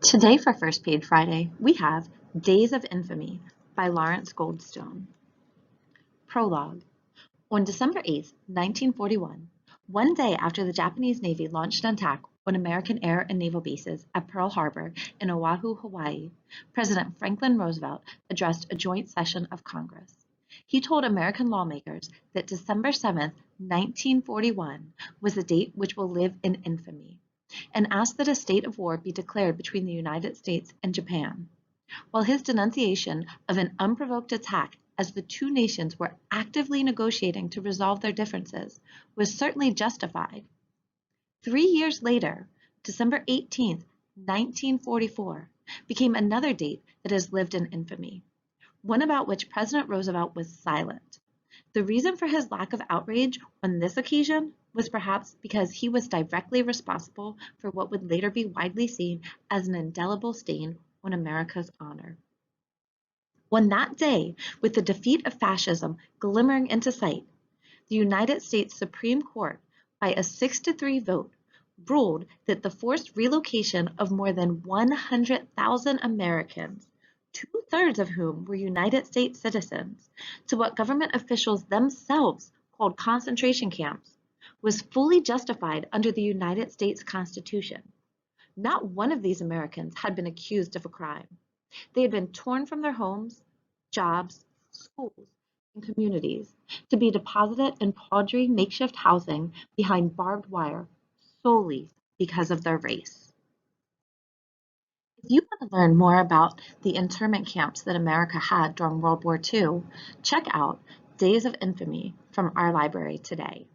Today for First Page Friday, we have Days of Infamy by Lawrence Goldstone. Prologue. On December 8, 1941, one day after the Japanese Navy launched an attack on American air and naval bases at Pearl Harbor in Oahu, Hawaii, President Franklin Roosevelt addressed a joint session of Congress. He told American lawmakers that December 7, 1941 was the date which will live in infamy, and asked that a state of war be declared between the United States and Japan. While his denunciation of an unprovoked attack as the two nations were actively negotiating to resolve their differences was certainly justified, 3 years later, December 18, 1944, became another date that has lived in infamy, one about which President Roosevelt was silent. The reason for his lack of outrage on this occasion was perhaps because he was directly responsible for what would later be widely seen as an indelible stain on America's honor. On that day, with the defeat of fascism glimmering into sight, the United States Supreme Court, by a 6-3 vote, ruled that the forced relocation of more than 100,000 Americans, two-thirds of whom were United States citizens, to what government officials themselves called concentration camps, was fully justified under the United States Constitution. Not one of these Americans had been accused of a crime. They had been torn from their homes, jobs, schools, and communities to be deposited in tawdry makeshift housing behind barbed wire solely because of their race. If you want to learn more about the internment camps that America had during World War II, check out Days of Infamy from our library today.